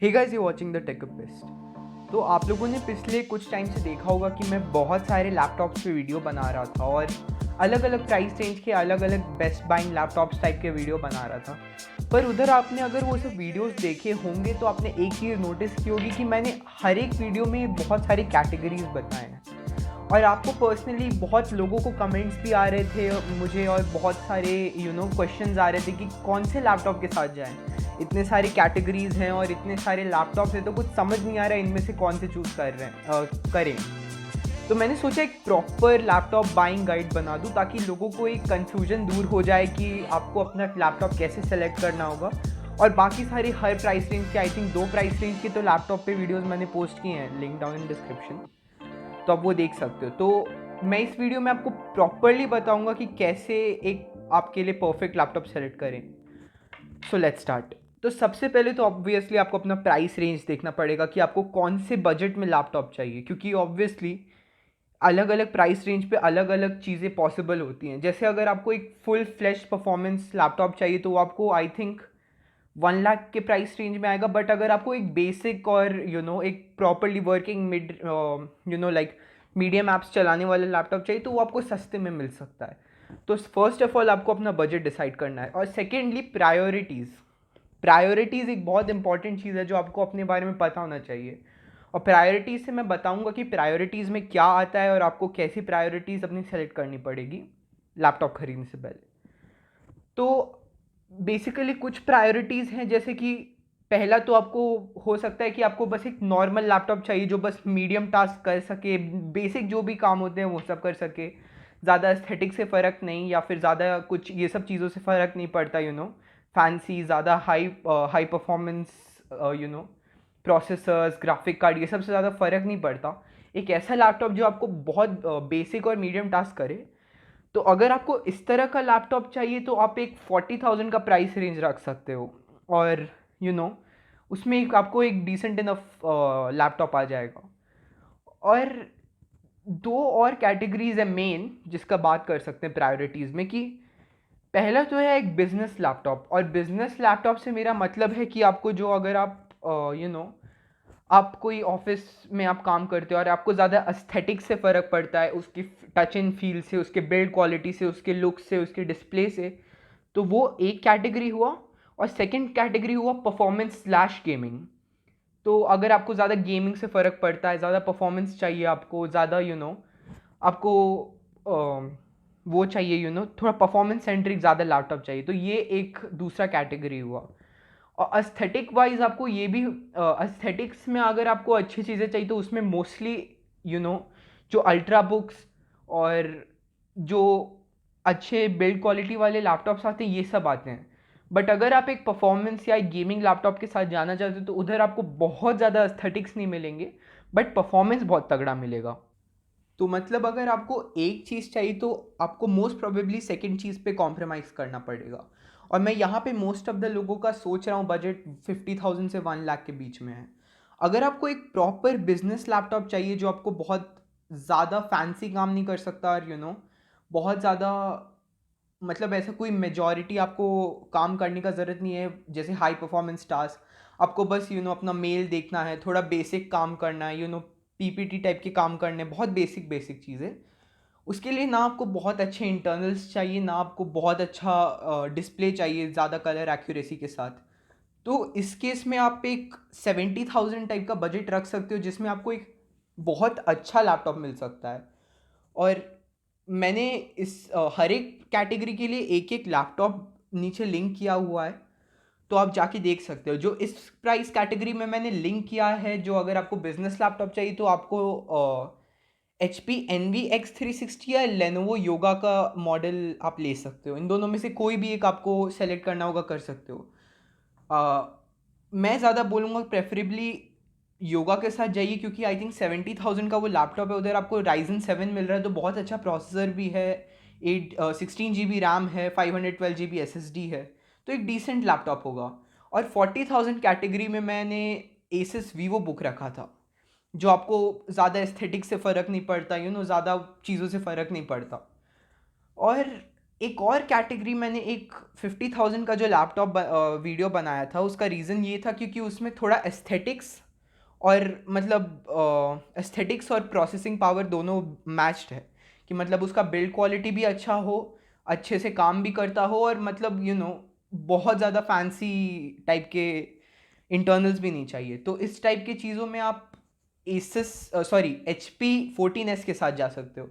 Hey guys, you watching the Techupist. तो आप लोगों ने पिछले कुछ टाइम से देखा होगा कि मैं बहुत सारे लैपटॉप्स पे वीडियो बना रहा था और अलग अलग प्राइस रेंज के अलग अलग बेस्ट बाइंग लैपटॉप्स टाइप के वीडियो बना रहा था। पर उधर आपने अगर वो सब वीडियोस देखे होंगे तो आपने एक चीज़ नोटिस की होगी कि मैंने हर एक वीडियो में बहुत सारी कैटेगरीज बताए हैं। और आपको पर्सनली बहुत लोगों को कमेंट्स भी आ रहे थे मुझे, और बहुत सारे क्वेश्चंस आ रहे थे कि कौन से लैपटॉप के साथ जाएं। इतने सारी कैटेगरीज हैं और इतने सारे लैपटॉप्स हैं, तो कुछ समझ नहीं आ रहा है इनमें से कौन से चूज़ करें। तो मैंने सोचा एक प्रॉपर लैपटॉप बाइंग गाइड बना दूं ताकि लोगों को एक कन्फ्यूजन दूर हो जाए कि आपको अपना लैपटॉप कैसे सेलेक्ट करना होगा। और बाकी सारी हर प्राइस रेंज के, आई थिंक 2 प्राइस रेंज के तो लैपटॉप पे वीडियोस मैंने पोस्ट किए हैं, लिंक डाउन इन डिस्क्रिप्शन, तो आप वो देख सकते हो। तो मैं इस वीडियो में आपको प्रॉपरली बताऊंगा कि कैसे एक आपके लिए परफेक्ट लैपटॉप सेलेक्ट करें। So let's start. तो सबसे पहले तो ऑब्वियसली आपको अपना प्राइस रेंज देखना पड़ेगा कि आपको कौन से बजट में लैपटॉप चाहिए, क्योंकि ऑब्वियसली अलग अलग प्राइस रेंज पे अलग अलग चीज़ें पॉसिबल होती हैं। जैसे अगर आपको एक फुल फ्लैश परफॉर्मेंस लैपटॉप चाहिए तो आपको आई थिंक 1 लाख के प्राइस रेंज में आएगा। बट अगर आपको एक बेसिक और एक properly working mid like medium apps चलाने वाला लैपटॉप चाहिए तो वो आपको सस्ते में मिल सकता है। तो फर्स्ट ऑफ ऑल आपको अपना बजट डिसाइड करना है। और सेकेंडली प्रायोरिटीज़ एक बहुत इंपॉर्टेंट चीज़ है जो आपको अपने बारे में पता होना चाहिए। और प्रायोरिटीज़ से मैं बताऊंगा कि प्रायोरिटीज़ में क्या आता है और आपको कैसी प्रायोरिटीज़ अपनी सेलेक्ट करनी पड़ेगी लैपटॉप खरीदने से पहले। तो बेसिकली कुछ प्रायोरिटीज़ हैं, जैसे कि पहला तो आपको हो सकता है कि आपको बस एक नॉर्मल लैपटॉप चाहिए जो बस मीडियम टास्क कर सके, बेसिक जो भी काम होते हैं वो सब कर सके, ज़्यादा एस्थेटिक से फ़र्क नहीं, या फिर ज़्यादा कुछ ये सब चीज़ों से फ़र्क नहीं पड़ता, फैंसी ज़्यादा high performance processors, graphic card, ये सब से ज़्यादा फ़र्क नहीं पड़ता। एक ऐसा लैपटॉप जो आपको बहुत बेसिक और मीडियम टास्क करे। तो अगर आपको इस तरह का लैपटॉप चाहिए तो आप एक 40,000 का प्राइस रेंज रख सकते हो, और उसमें आपको एक डिसेंट इनफ लैपटॉप आ जाएगा। और दो और कैटेगरीज है मेन जिसका बात कर सकते हैं प्रायोरिटीज़ में, कि पहला तो है एक बिजनेस लैपटॉप। और बिजनेस लैपटॉप से मेरा मतलब है कि आपको जो, अगर आप आप कोई ऑफिस में आप काम करते हो और आपको ज़्यादा एस्थेटिक से फ़र्क पड़ता है, उसकी टच एंड फील से, उसके बिल्ड क्वालिटी से, उसके लुक से, उसके डिस्प्ले से, तो वो एक कैटेगरी हुआ। और सेकंड कैटेगरी हुआ परफॉर्मेंस स्लैश गेमिंग। तो अगर आपको ज़्यादा गेमिंग से फ़र्क पड़ता है, ज़्यादा परफॉर्मेंस चाहिए, आपको ज़्यादा आपको वो चाहिए, थोड़ा परफॉर्मेंस सेंट्रिक ज़्यादा लैपटॉप चाहिए, तो ये एक दूसरा कैटेगरी हुआ। और एस्थेटिक वाइज आपको ये भी, एस्थेटिक्स में अगर आपको अच्छी चीज़ें चाहिए तो उसमें मोस्टली यू नो जो अल्ट्रा बुक्स और जो अच्छे बिल्ड क्वालिटी वाले लैपटॉप्स आते हैं ये सब आते हैं। बट अगर आप एक परफॉर्मेंस या एक गेमिंग लैपटॉप के साथ जाना चाहते हो तो उधर आपको बहुत ज़्यादा एस्थेटिक्स नहीं मिलेंगे, बट परफॉर्मेंस बहुत तगड़ा मिलेगा। तो मतलब अगर आपको एक चीज़ चाहिए तो आपको मोस्ट प्रोबेबली सेकंड चीज़ पे कॉम्प्रोमाइज़ करना पड़ेगा। और मैं यहाँ पे मोस्ट ऑफ द लोगों का सोच रहा हूँ बजट 50,000 से 1 लाख के बीच में है। अगर आपको एक प्रॉपर बिजनेस लैपटॉप चाहिए जो आपको बहुत ज़्यादा फैंसी काम नहीं कर सकता, और बहुत ज़्यादा, मतलब ऐसा कोई मेजॉरिटी आपको काम करने का ज़रूरत नहीं है, जैसे हाई परफॉर्मेंस टास्क आपको बस अपना मेल देखना है, थोड़ा बेसिक काम करना है, पीपीटी टाइप के काम करने, बहुत बेसिक बेसिक चीज़ें, उसके लिए ना आपको बहुत अच्छे इंटरनल्स चाहिए, ना आपको बहुत अच्छा डिस्प्ले चाहिए ज़्यादा कलर एक्यूरेसी के साथ। तो इस केस में आप एक 70,000 टाइप का बजट रख सकते हो जिसमें आपको एक बहुत अच्छा लैपटॉप मिल सकता है। और मैंने हर एक कैटेगरी के लिए एक एक लैपटॉप नीचे लिंक किया हुआ है, तो आप जाके देख सकते हो। जो इस प्राइस कैटेगरी में मैंने लिंक किया है, जो अगर आपको बिजनेस लैपटॉप चाहिए तो आपको H P Envy x 360 या लेनोवो योगा का मॉडल आप ले सकते हो। इन दोनों में से कोई भी एक आपको सेलेक्ट करना होगा, कर सकते हो। अ, मैं ज़्यादा बोलूँगा प्रेफरेबली योगा के साथ जाइए, क्योंकि आई थिंक 70,000 का वो लैपटॉप है, उधर आपको राइजन 7 मिल रहा है, तो बहुत अच्छा प्रोसेसर भी है, 16 GB रैम है, 512 GB SSD है, तो एक डिसेंट लैपटॉप होगा। और 40,000 कैटेगरी में मैंने एसस वीवो बुक रखा था, जो आपको ज़्यादा एस्थेटिक से फ़र्क नहीं पड़ता, ज़्यादा चीज़ों से फ़र्क नहीं पड़ता। और एक और कैटेगरी मैंने एक 50,000 का जो लैपटॉप वीडियो बनाया था, उसका रीज़न ये था क्योंकि उसमें थोड़ा एस्थेटिक्स और मतलब एस्थेटिक्स और प्रोसेसिंग पावर दोनों मैच्ड है, कि मतलब उसका बिल्ड क्वालिटी भी अच्छा हो, अच्छे से काम भी करता हो, और मतलब बहुत ज़्यादा फैंसी टाइप के इंटरनल्स भी नहीं चाहिए। तो इस टाइप की चीज़ों में आप HP14S के साथ जा सकते हो।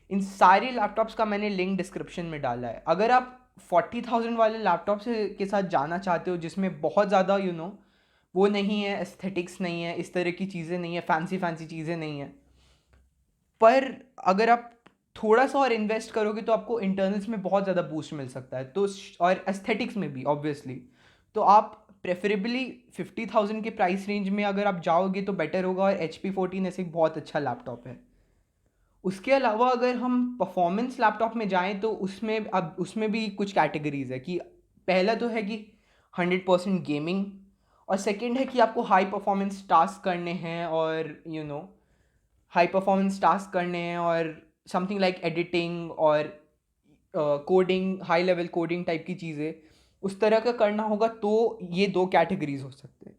इन सारे लैपटॉप्स का मैंने लिंक डिस्क्रिप्शन में डाला है। अगर आप 40,000 वाले लैपटॉप से के साथ जाना चाहते हो जिसमें बहुत ज़्यादा वो नहीं है, एस्थेटिक्स नहीं है, इस तरह की चीज़ें नहीं है, फैंसी फैंसी चीज़ें नहीं है, पर अगर आप थोड़ा सा और इन्वेस्ट करोगे तो आपको इंटरनल्स में बहुत ज़्यादा बूस्ट मिल सकता है, तो और एस्थेटिक्स में भी ऑब्वियसली। तो आप प्रेफरेबली 50,000 के प्राइस रेंज में अगर आप जाओगे तो बेटर होगा, और HP14 ऐसे एक बहुत अच्छा लैपटॉप है। उसके अलावा अगर हम परफॉर्मेंस लैपटॉप में जाएं तो उसमें भी कुछ कैटेगरीज है, कि पहला तो है कि 100% गेमिंग, और सेकंड है कि आपको हाई परफॉर्मेंस टास्क करने हैं, और हाई परफॉर्मेंस टास्क करने हैं, और समथिंग लाइक एडिटिंग और coding, high level coding type की चीज़ें उस तरह का करना होगा, तो ये दो कैटेगरीज हो सकते हैं।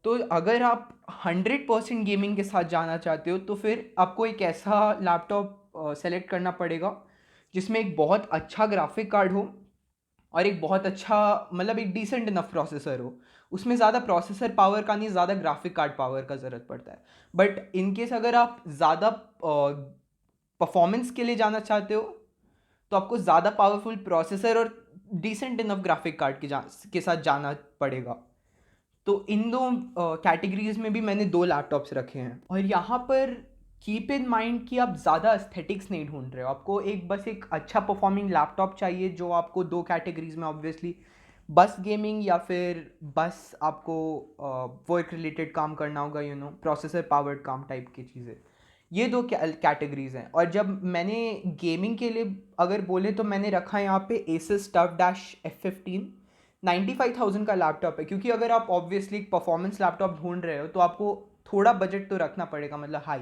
तो अगर आप 100% गेमिंग के साथ जाना चाहते हो तो फिर आपको एक ऐसा लैपटॉप सेलेक्ट करना पड़ेगा जिसमें एक बहुत अच्छा ग्राफिक कार्ड हो, और एक बहुत अच्छा मतलब एक डिसेंट इनफ प्रोसेसर हो। उसमें ज़्यादा प्रोसेसर पावर का नहीं, ज़्यादा ग्राफिक कार्ड पावर का ज़रूरत पड़ता है। बट इन केस अगर आप ज़्यादा परफॉर्मेंस के लिए जाना चाहते हो तो आपको ज़्यादा पावरफुल प्रोसेसर और डिसेंट इनफ ग्राफिक कार्ड के साथ जाना पड़ेगा। तो इन दो कैटेगरीज में भी मैंने दो लैपटॉप्स रखे हैं। और यहाँ पर कीप इन माइंड कि आप ज़्यादा एस्थेटिक्स नहीं ढूंढ रहे हो, आपको बस एक अच्छा परफॉर्मिंग लैपटॉप चाहिए जो आपको दो कैटेगरीज में ऑब्वियसली, बस गेमिंग या फिर बस आपको वर्क रिलेटेड काम करना होगा, प्रोसेसर पावर्ड काम टाइप की चीज़ें। ये दो कैटेगरीज हैं। और जब मैंने गेमिंग के लिए अगर बोले तो मैंने रखा है यहाँ पे Asus TUF-F15। 95,000 का लैपटॉप है, क्योंकि अगर आप ऑब्वियसली एक परफॉर्मेंस लैपटॉप ढूंढ रहे हो तो आपको थोड़ा बजट तो रखना पड़ेगा, मतलब हाई।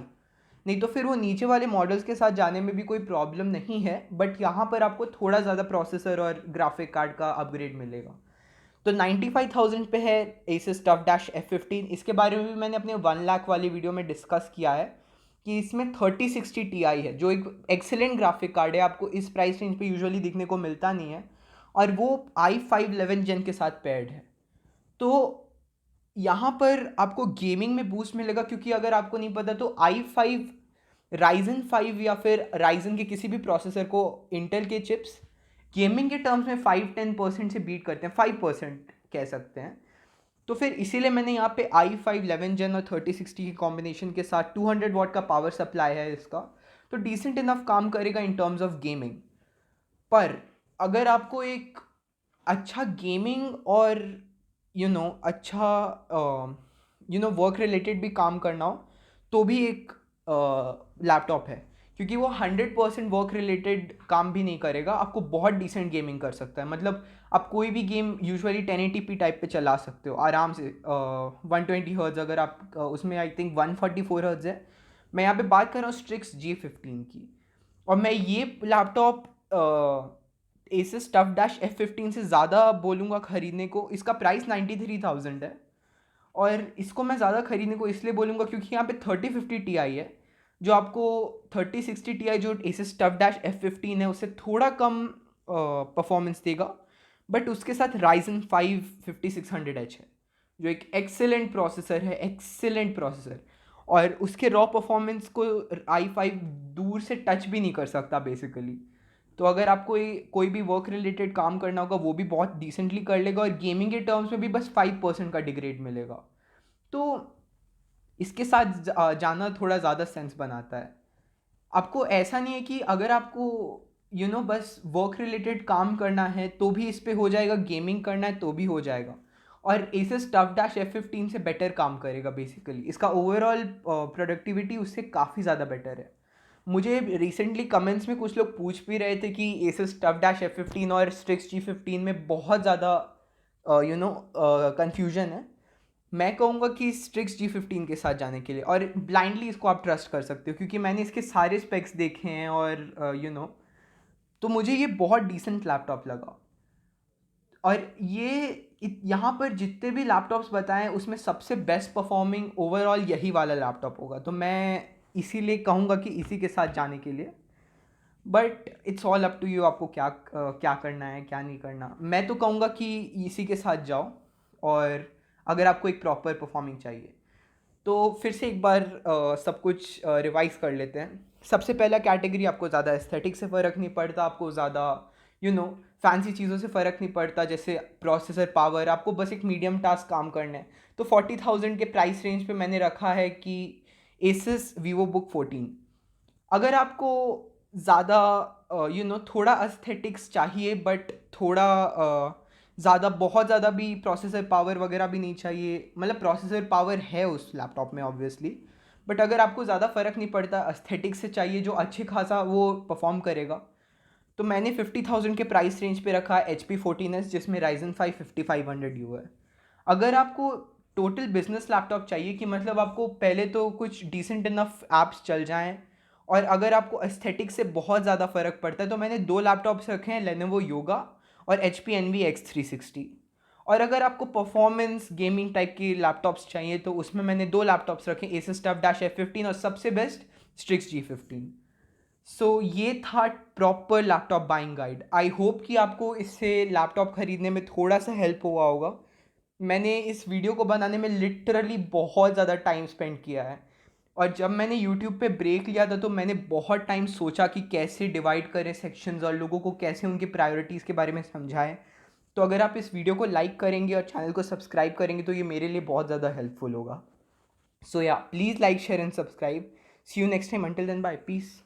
नहीं तो फिर वो नीचे वाले मॉडल्स के साथ जाने में भी कोई प्रॉब्लम नहीं है, बट यहाँ पर आपको थोड़ा ज़्यादा प्रोसेसर और ग्राफिक कार्ड का अपग्रेड मिलेगा। तो 95,000 पे है Asus TUF-F15। इसके बारे में भी मैंने अपने 1 लाख वाली वीडियो में डिस्कस किया है कि इसमें 3060 Ti है, जो एक एक्सेलेंट ग्राफिक कार्ड है, आपको इस प्राइस रेंज पे यूजुअली दिखने को मिलता नहीं है, और वो i5 11 जेन के साथ पेयर्ड है। तो यहाँ पर आपको गेमिंग में बूस्ट मिलेगा, क्योंकि अगर आपको नहीं पता तो i5 राइजन 5 या फिर राइजन के किसी भी प्रोसेसर को इंटेल के चिप्स गेमिंग के टर्म्स में 5-10% से बीट करते हैं, 5% कह सकते हैं। तो फिर इसीलिए मैंने यहाँ पे i5 11 जेन और 3060 की कॉम्बिनेशन के साथ 200 वॉट का पावर सप्लाई है इसका, तो डिसेंट इनफ काम करेगा इन टर्म्स ऑफ गेमिंग। पर अगर आपको एक अच्छा गेमिंग और अच्छा वर्क रिलेटेड भी काम करना हो तो भी एक लैपटॉप है, क्योंकि वो 100% वर्क रिलेटेड काम भी नहीं करेगा, आपको बहुत डिसेंट गेमिंग कर सकता है। मतलब आप कोई भी गेम यूजुअली 1080p टाइप पे चला सकते हो आराम से। 120 हर्ट्ज अगर आप उसमें आई थिंक 144 हर्ट्ज है। मैं यहाँ पे बात कर रहा हूँ स्ट्रिक्स G15 की, और मैं ये लैपटॉप Asus TUF-F15 से ज़्यादा बोलूँगा ख़रीदने को। इसका प्राइस 93,000 है, और इसको मैं ज़्यादा ख़रीदने को इसलिए बोलूँगा क्योंकि यहाँ पे 3050 Ti है, जो आपको 3060 Ti जो Asus TUF-F15 है उससे थोड़ा कम परफॉर्मेंस देगा, बट उसके साथ Ryzen 5 5600H है, जो एक एक्सेलेंट प्रोसेसर है, एक्सेलेंट प्रोसेसर। और उसके रॉ परफॉर्मेंस को i5 दूर से टच भी नहीं कर सकता बेसिकली। तो अगर आपको कोई भी वर्क रिलेटेड काम करना होगा वो भी बहुत डिसेंटली कर लेगा, और गेमिंग के टर्म्स में भी बस 5% का डिग्रेड मिलेगा। तो इसके साथ जाना थोड़ा ज़्यादा सेंस बनाता है। आपको ऐसा नहीं है कि अगर आपको बस वर्क रिलेटेड काम करना है तो भी इस पे हो जाएगा, गेमिंग करना है तो भी हो जाएगा। और Asus TUF-F15 से बेटर काम करेगा बेसिकली, इसका ओवरऑल प्रोडक्टिविटी उससे काफ़ी ज़्यादा बेटर है। मुझे रिसेंटली कमेंट्स में कुछ लोग पूछ भी रहे थे कि Asus TUF-F15 और Strix G15 में बहुत ज़्यादा कन्फ्यूजन है। मैं कहूँगा कि Strix G15 के साथ जाने के लिए, और ब्लाइंडली इसको आप ट्रस्ट कर सकते हो क्योंकि मैंने इसके सारे स्पेक्स देखे हैं, और तो मुझे ये बहुत डिसेंट लैपटॉप लगा। और यहाँ पर जितने भी लैपटॉप्स बताएं उसमें सबसे बेस्ट परफॉर्मिंग ओवरऑल यही वाला लैपटॉप होगा, तो मैं इसीलिए कहूँगा कि इसी के साथ जाने के लिए। But it's all up to you, आपको क्या करना है क्या नहीं करना। मैं तो कहूँगा कि इसी के साथ जाओ, और अगर आपको एक प्रॉपर परफॉर्मिंग चाहिए तो फिर से एक बार सब कुछ रिवाइज कर लेते हैं। सबसे पहला कैटेगरी, आपको ज़्यादा एस्थेटिक से फ़र्क नहीं पड़ता, आपको ज़्यादा फैंसी चीज़ों से फ़र्क नहीं पड़ता जैसे प्रोसेसर पावर, आपको बस एक मीडियम टास्क काम करना है। तो 40,000 के प्राइस रेंज पे मैंने रखा है कि एसस वीवो बुक 14। अगर आपको ज़्यादा थोड़ा एस्थेटिक्स चाहिए बट थोड़ा ज़्यादा बहुत ज़्यादा भी प्रोसेसर पावर वगैरह भी नहीं चाहिए, मतलब प्रोसेसर पावर है उस लैपटॉप में ऑब्वियसली, बट अगर आपको ज़्यादा फ़र्क नहीं पड़ता, एस्थेटिक्स से चाहिए जो अच्छे खासा वो परफॉर्म करेगा, तो मैंने 50,000 के प्राइस रेंज पे रखा है HP14s, जिसमें Ryzen 5 5500U है। अगर आपको टोटल बिजनेस लैपटॉप चाहिए कि मतलब आपको पहले तो कुछ डिसेंट इनफ ऐप्स चल जाएं, और अगर आपको एस्थेटिक से बहुत ज़्यादा फ़र्क पड़ता है, तो मैंने दो लैपटॉप्स रखे हैं, Lenovo Yoga और HP Envy X360। और अगर आपको परफॉर्मेंस गेमिंग टाइप की लैपटॉप्स चाहिए तो उसमें मैंने दो लैपटॉप्स रखे, Asus TUF-F15 और सबसे बेस्ट Strix G15। सो ये था proper laptop buying guide. I hope कि आपको इससे लैपटॉप ख़रीदने में थोड़ा सा हेल्प हुआ होगा। मैंने इस वीडियो को बनाने में लिटरली बहुत ज़्यादा टाइम स्पेंड किया है, और जब मैंने यूट्यूब पे ब्रेक लिया था तो मैंने बहुत टाइम सोचा कि कैसे डिवाइड करें सेक्शंस और लोगों को कैसे उनकी प्रायोरिटीज़ के बारे में समझाएं। तो अगर आप इस वीडियो को लाइक करेंगे और चैनल को सब्सक्राइब करेंगे तो ये मेरे लिए बहुत ज़्यादा हेल्पफुल होगा। So yeah, please like share and subscribe. See you next time, until then bye, piece.